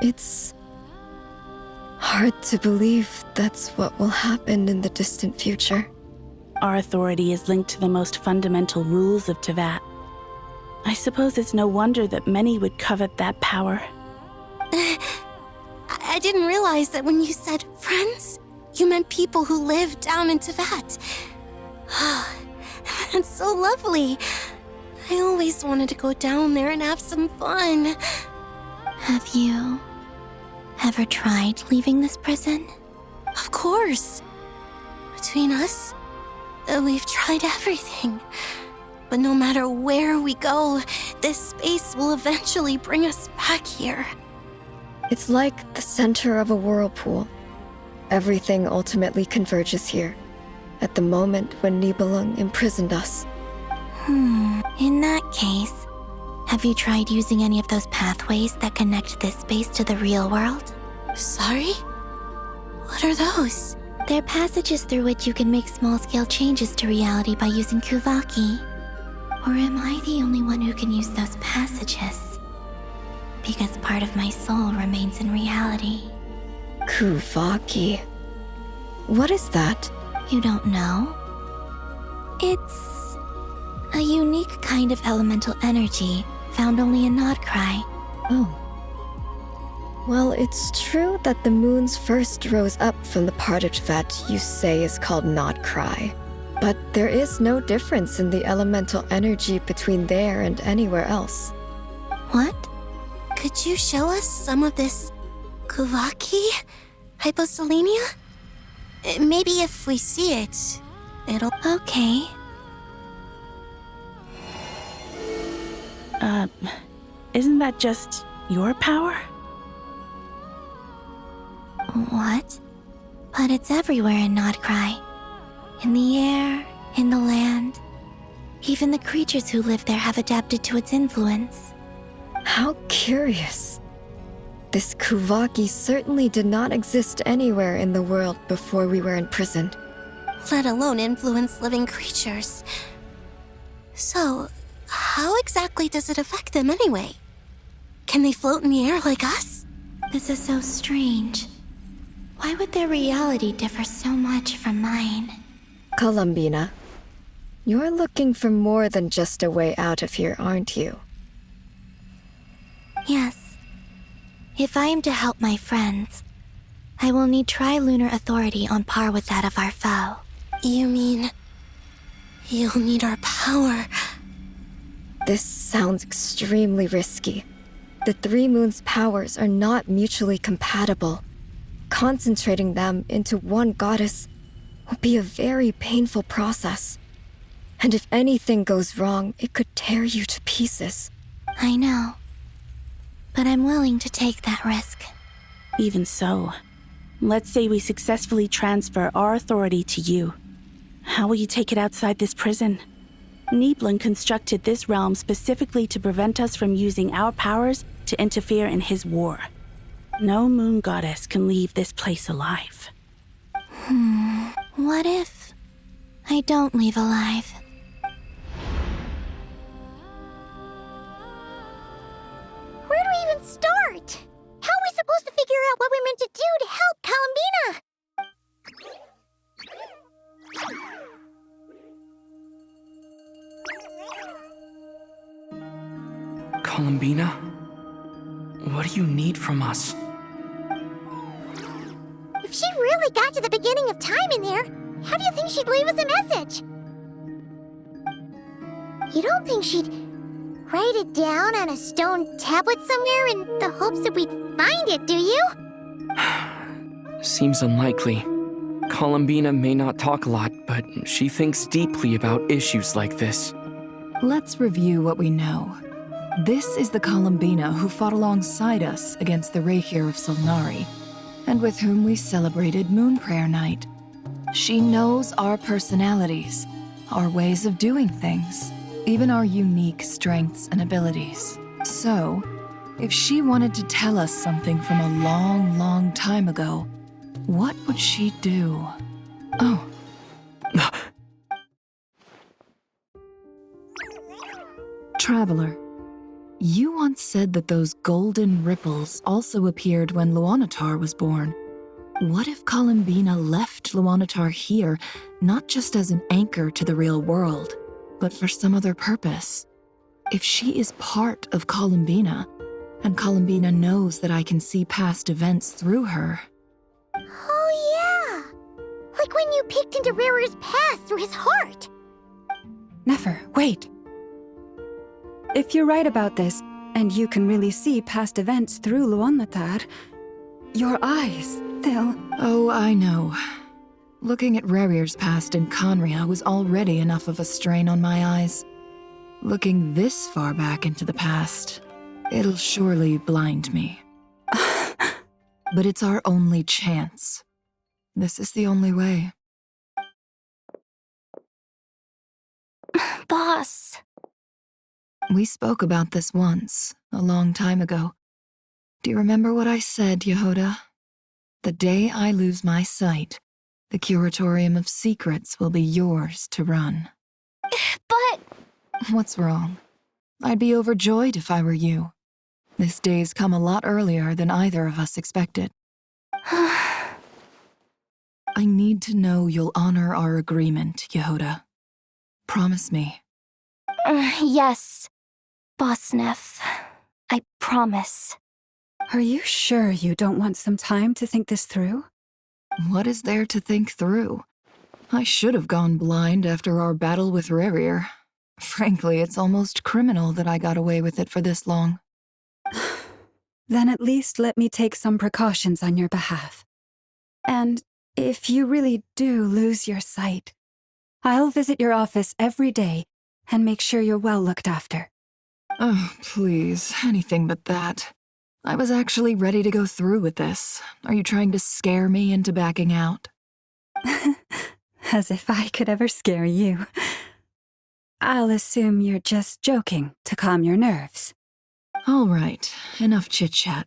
It's hard to believe that's what will happen in the distant future. Our authority is linked to the most fundamental rules of Teyvat. I suppose it's no wonder that many would covet that power. I didn't realize that when you said friends, you meant people who live down in Teyvat. That's so lovely. I always wanted to go down there and have some fun. Have you ever tried leaving this prison? Of course. Between us, we've tried everything. But no matter where we go, this space will eventually bring us back here. It's like the center of a whirlpool. Everything ultimately converges here, at the moment when Nibelung imprisoned us. In that case, have you tried using any of those pathways that connect this space to the real world? Sorry? What are those? They're passages through which you can make small-scale changes to reality by using Kuvaki. Or am I the only one who can use those passages? Because part of my soul remains in reality. Kuvaki. What is that? You don't know? It's a unique kind of elemental energy found only in Nodcry. Oh. Well, it's true that the moons first rose up from the part of Teyvat you say is called Nodcry. But there is no difference in the elemental energy between there and anywhere else. What? Could you show us some of this Kuvaki hyposelenia? Maybe if we see it, it'll... Okay. Isn't that just your power? What? But it's everywhere in Nodcry. In the air, in the land. Even the creatures who live there have adapted to its influence. How curious. This Kuvaki certainly did not exist anywhere in the world before we were imprisoned. Let alone influence living creatures. So, how exactly does it affect them anyway? Can they float in the air like us? This is so strange. Why would their reality differ so much from mine? Columbina, you're looking for more than just a way out of here, aren't you? Yes. If I am to help my friends, I will need tri-lunar authority on par with that of our foe. You mean... you'll need our power? This sounds extremely risky. The three moons' powers are not mutually compatible. Concentrating them into one goddess will be a very painful process. And if anything goes wrong, it could tear you to pieces. I know. But I'm willing to take that risk. Even so, let's say we successfully transfer our authority to you. How will you take it outside this prison? Nibelung constructed this realm specifically to prevent us from using our powers to interfere in his war. No moon goddess can leave this place alive. What if I don't leave alive? Where do we even start? How are we supposed to figure out what we're meant to do to help Columbina? Columbina? What do you need from us? If she really got to the beginning of time in there, how do you think she'd leave us a message? You don't think she'd write it down on a stone tablet somewhere in the hopes that we'd find it, do you? Seems unlikely. Columbina may not talk a lot, but she thinks deeply about issues like this. Let's review what we know. This is the Columbina who fought alongside us against the Raggio of Solnari, and with whom we celebrated Moon Prayer Night. She knows our personalities, our ways of doing things, even our unique strengths and abilities. So, if she wanted to tell us something from a long, long time ago, what would she do? Oh. Traveler, You once said that those golden ripples also appeared when Luanatar was born. What if Columbina left Luanatar here, not just as an anchor to the real world, but for some other purpose? If she is part of Columbina, and Columbina knows that I can see past events through her. Oh yeah! Like when you peeked into Rarer's past through his heart! Never, wait. If you're right about this, and you can really see past events through Luanatar, your eyes, they'll... Oh, I know. Looking at Rarir's past in Conria was already enough of a strain on my eyes. Looking this far back into the past, it'll surely blind me. But it's our only chance. This is the only way. Boss. We spoke about this once, a long time ago. Do you remember what I said, Yehoda? The day I lose my sight, the Curatorium of Secrets will be yours to run. But... What's wrong? I'd be overjoyed if I were you. This day's come a lot earlier than either of us expected. I need to know you'll honor our agreement, Yehoda. Promise me. Yes, Boss Neff. I promise. Are you sure you don't want some time to think this through? What is there to think through? I should have gone blind after our battle with Rarir. Frankly, it's almost criminal that I got away with it for this long. Then at least let me take some precautions on your behalf. And if you really do lose your sight, I'll visit your office every day and make sure you're well looked after. Oh, please, anything but that. I was actually ready to go through with this. Are you trying to scare me into backing out? As if I could ever scare you. I'll assume you're just joking to calm your nerves. All right, enough chit-chat.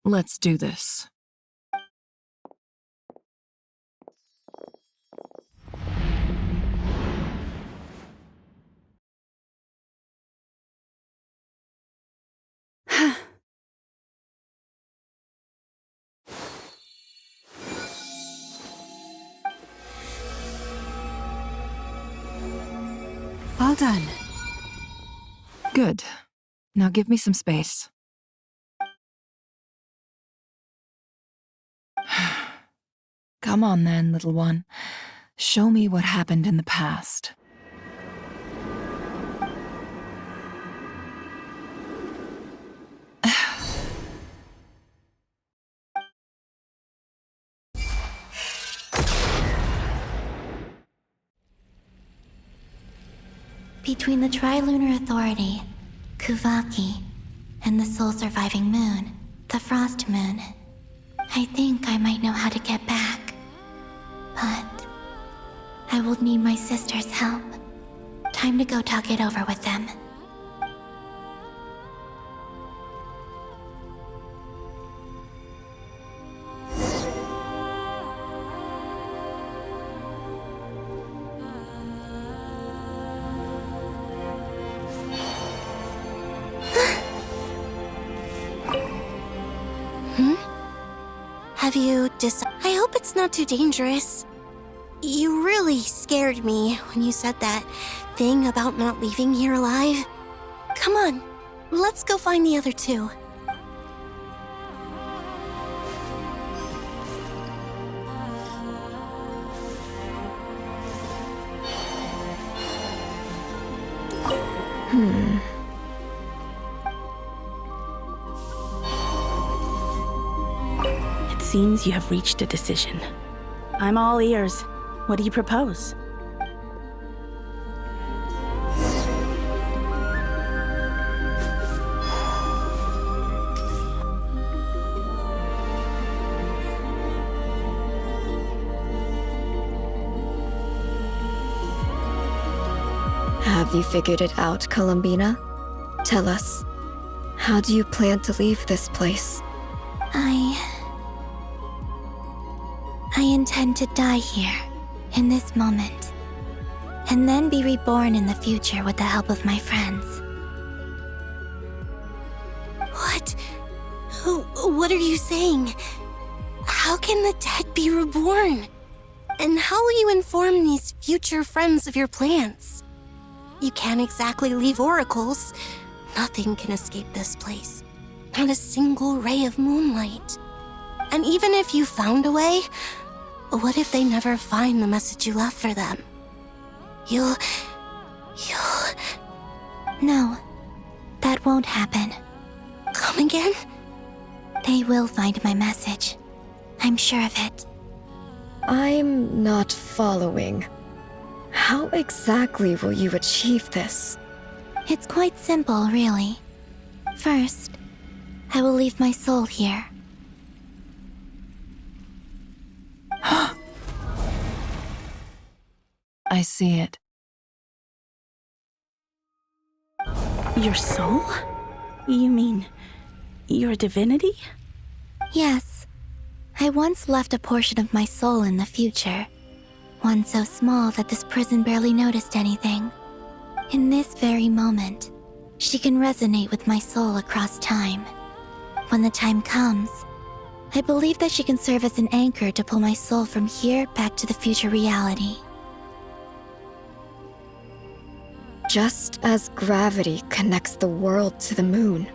Let's do this. All done. Good. Now give me some space. Come on then, little one. Show me what happened in the past. Between the Trilunar Authority, Kuvaki, and the sole-surviving moon, the Frost Moon, I think I might know how to get back. But I will need my sister's help. Time to go talk it over with them. Have you I hope it's not too dangerous. You really scared me when you said that thing about not leaving here alive. Come on, let's go find the other two. It seems you have reached a decision. I'm all ears. What do you propose? Have you figured it out, Columbina? Tell us. How do you plan to leave this place? I intend to die here, in this moment, and then be reborn in the future with the help of my friends. What? What are you saying? How can the dead be reborn? And how will you inform these future friends of your plans? You can't exactly leave oracles. Nothing can escape this place. Not a single ray of moonlight. And even if you found a way, what if they never find the message you left for them? You'll... No, that won't happen. Come again? They will find my message. I'm sure of it. I'm not following. How exactly will you achieve this? It's quite simple, really. First, I will leave my soul here. I see it. Your soul? You mean your divinity? Yes. I once left a portion of my soul in the future. One so small that this prison barely noticed anything. In this very moment, she can resonate with my soul across time. When the time comes, I believe that she can serve as an anchor to pull my soul from here back to the future reality. Just as gravity connects the world to the moon.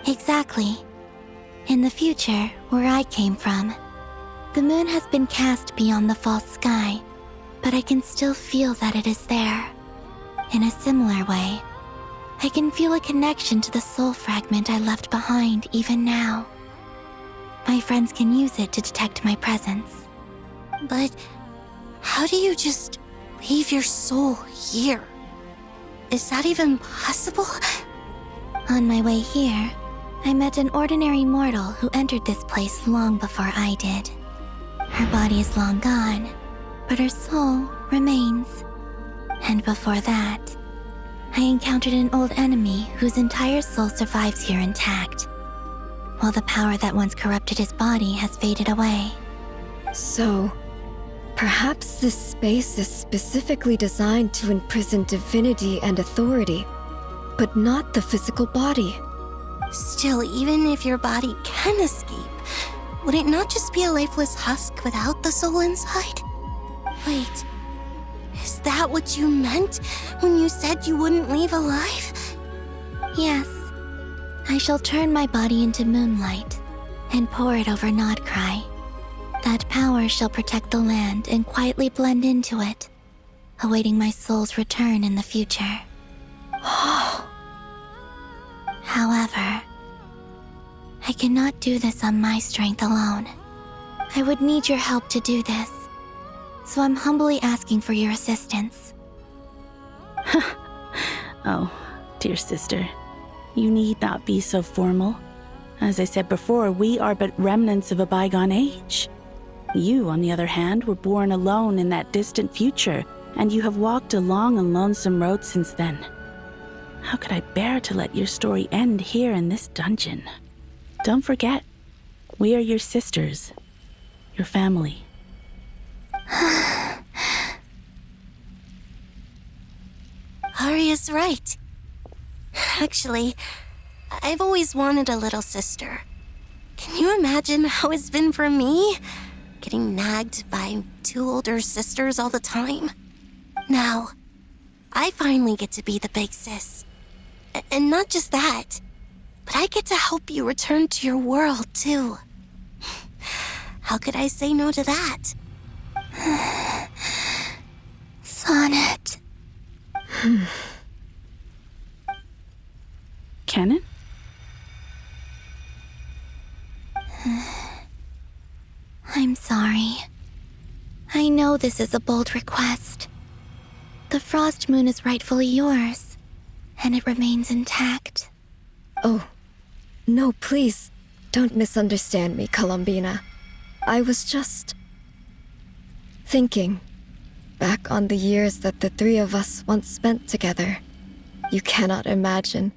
Exactly. In the future, where I came from, the moon has been cast beyond the false sky, but I can still feel that it is there. In a similar way, I can feel a connection to the soul fragment I left behind even now. My friends can use it to detect my presence. But how do you just leave your soul here? Is that even possible? On my way here, I met an ordinary mortal who entered this place long before I did. Her body is long gone, but her soul remains. And before that, I encountered an old enemy whose entire soul survives here intact, while the power that once corrupted his body has faded away. So, perhaps this space is specifically designed to imprison divinity and authority, but not the physical body. Still, even if your body can escape, would it not just be a lifeless husk without the soul inside? Wait, is that what you meant when you said you wouldn't leave alive? Yes, I shall turn my body into moonlight and pour it over Nodcry. That power shall protect the land and quietly blend into it, awaiting my soul's return in the future. However, I cannot do this on my strength alone. I would need your help to do this, so I'm humbly asking for your assistance. Oh, dear sister, you need not be so formal. As I said before, we are but remnants of a bygone age. You, on the other hand, were born alone in that distant future, and you have walked a long and lonesome road since then. How could I bear to let your story end here in this dungeon? Don't forget, we are your sisters, your family. Arya's right. Actually, I've always wanted a little sister. Can you imagine how it's been for me? Getting nagged by two older sisters all the time. Now, I finally get to be the big sis. And not just that, but I get to help you return to your world, too. How could I say no to that? Sonnet. Canon? I'm sorry. I know this is a bold request. The Frost Moon is rightfully yours, and it remains intact. Oh, no, please, don't misunderstand me, Columbina. I was just thinking back on the years that the three of us once spent together. You cannot imagine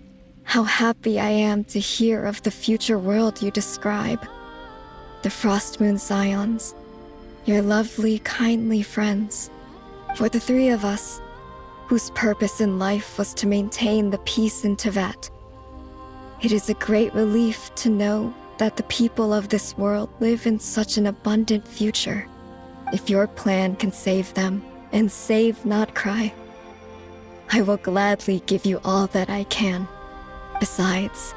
how happy I am to hear of the future world you describe. The Frost Moon Scions, your lovely, kindly friends. For the three of us, whose purpose in life was to maintain the peace in Tibet. It is a great relief to know that the people of this world live in such an abundant future. If your plan can save them, and save not cry, I will gladly give you all that I can. Besides,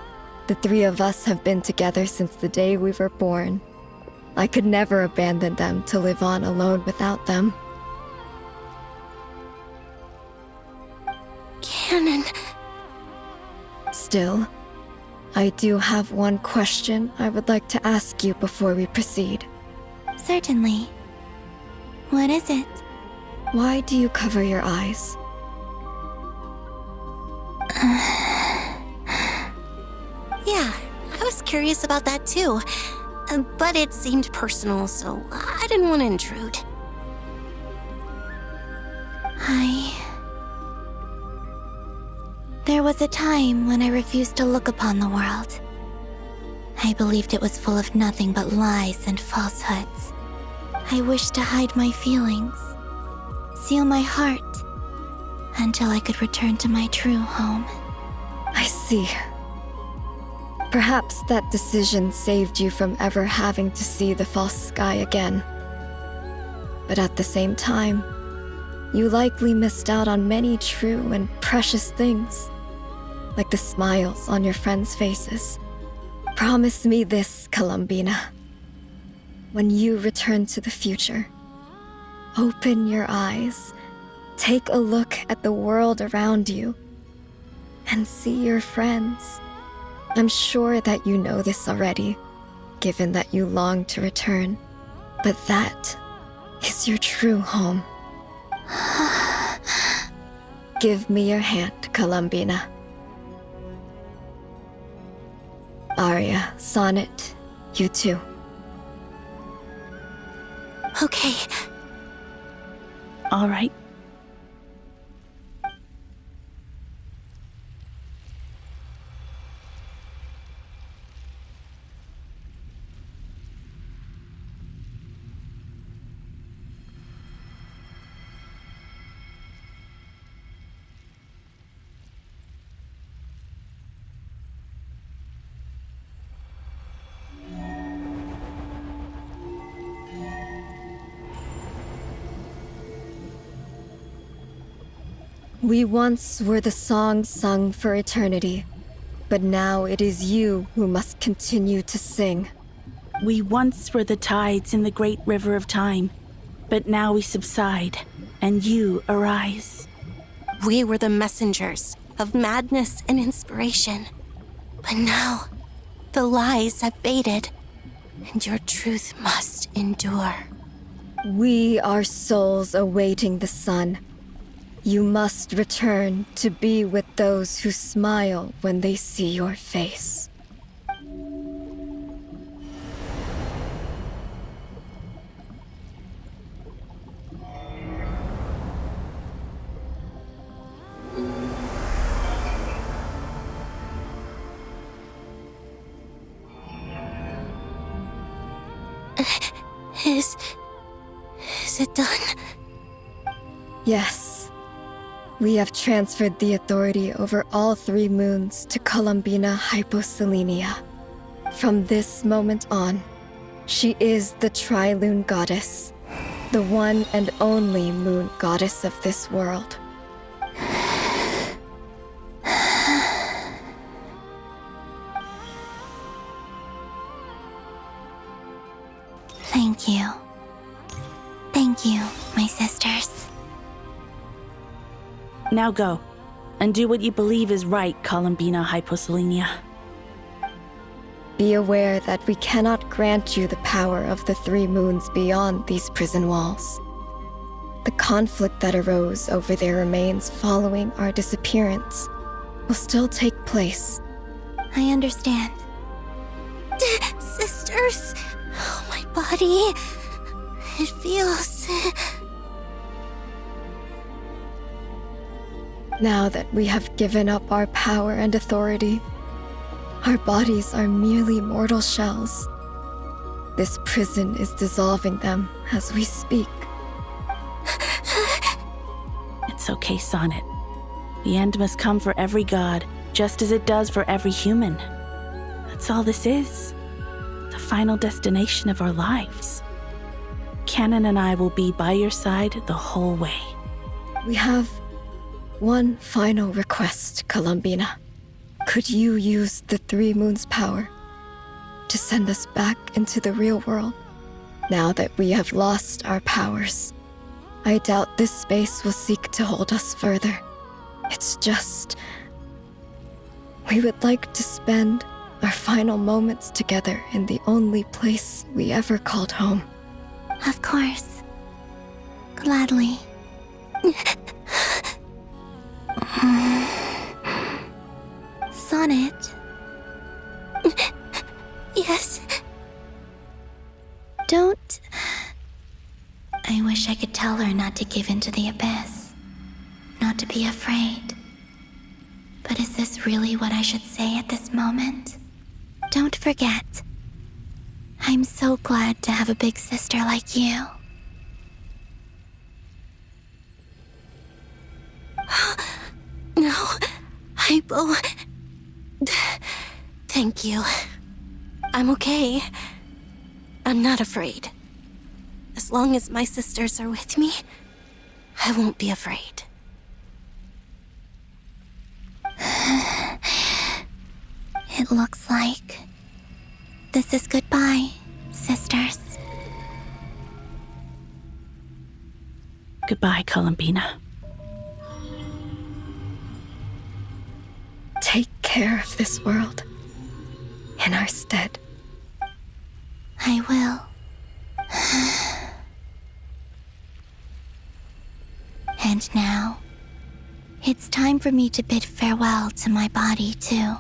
the three of us have been together since the day we were born. I could never abandon them to live on alone without them. Canon. Still, I do have one question I would like to ask you before we proceed. Certainly. What is it? Why do you cover your eyes? Yeah, I was curious about that too. But it seemed personal, so I didn't want to intrude. There was a time when I refused to look upon the world. I believed it was full of nothing but lies and falsehoods. I wished to hide my feelings, seal my heart, until I could return to my true home. I see. Perhaps that decision saved you from ever having to see the false sky again. But at the same time, you likely missed out on many true and precious things, like the smiles on your friends' faces. Promise me this, Columbina. When you return to the future, open your eyes, take a look at the world around you, and see your friends. I'm sure that you know this already, given that you long to return, but that is your true home. Give me your hand, Columbina. Aria, Sonnet, you too. Okay. All right. We once were the song sung for eternity, but now it is you who must continue to sing. We once were the tides in the great river of time, but now we subside, and you arise. We were the messengers of madness and inspiration. But now, the lies have faded, and your truth must endure. We are souls awaiting the sun. You must return to be with those who smile when they see your face. Is it done? Yes. We have transferred the authority over all 3 moons to Columbina Hyposelenia. From this moment on, she is the Tri-Lune Goddess, the one and only moon goddess of this world. Thank you. Thank you, my sisters. Now go, and do what you believe is right, Columbina Hyposelenia. Be aware that we cannot grant you the power of the 3 moons beyond these prison walls. The conflict that arose over their remains following our disappearance will still take place. I understand. Sisters, oh, my body. It feels... Now that we have given up our power and authority, our bodies are merely mortal shells. This prison is dissolving them as we speak. It's okay, Sonnet. The end must come for every god, just as it does for every human. That's all this is. The final destination of our lives. Canon and I will be by your side the whole way. We have one final request, Columbina. Could you use the Three Moons' power to send us back into the real world? Now that we have lost our powers, I doubt this space will seek to hold us further. It's just... we would like to spend our final moments together in the only place we ever called home. Of course. Gladly. Sonnet? Yes? Don't... I wish I could tell her not to give in to the abyss. Not to be afraid. But is this really what I should say at this moment? Don't forget. I'm so glad to have a big sister like you. No, Hypo. Thank you. I'm okay. I'm not afraid. As long as my sisters are with me, I won't be afraid. It looks like this is goodbye, sisters. Goodbye, Columbina. Take care of this world in our stead. I will. And now, it's time for me to bid farewell to my body, too.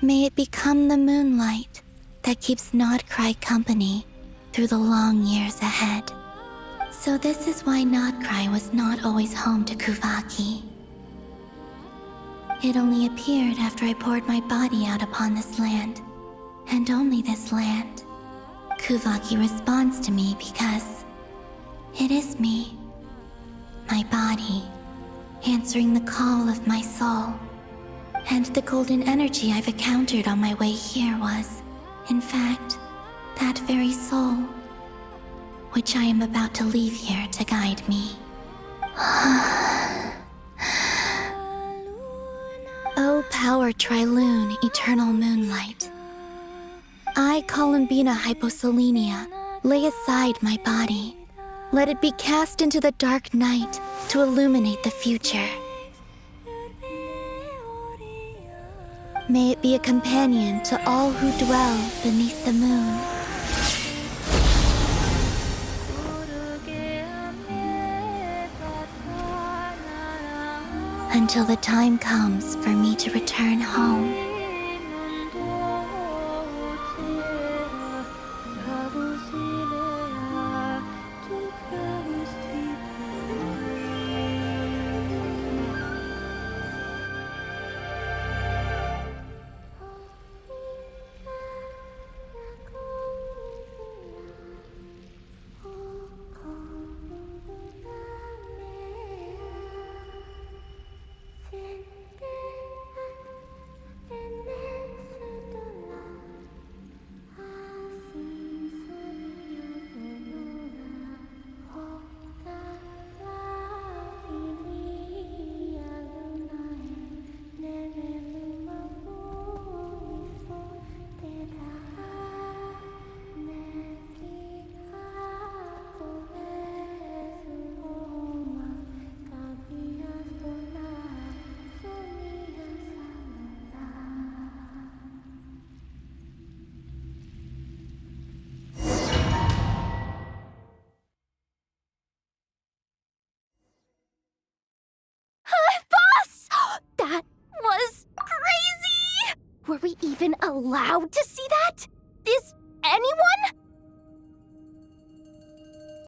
May it become the moonlight that keeps Nodcry company through the long years ahead. So this is why Nodcry was not always home to Kuvaki. It only appeared after I poured my body out upon this land, and only this land. Kuvaki responds to me because it is me, my body, answering the call of my soul. And the golden energy I've encountered on my way here was, in fact, that very soul, which I am about to leave here to guide me. O power Trilune, eternal moonlight. I, Columbina Hyposelenia, lay aside my body. Let it be cast into the dark night to illuminate the future. May it be a companion to all who dwell beneath the moon. Until the time comes for me to return home. That was crazy! Were we even allowed to see that?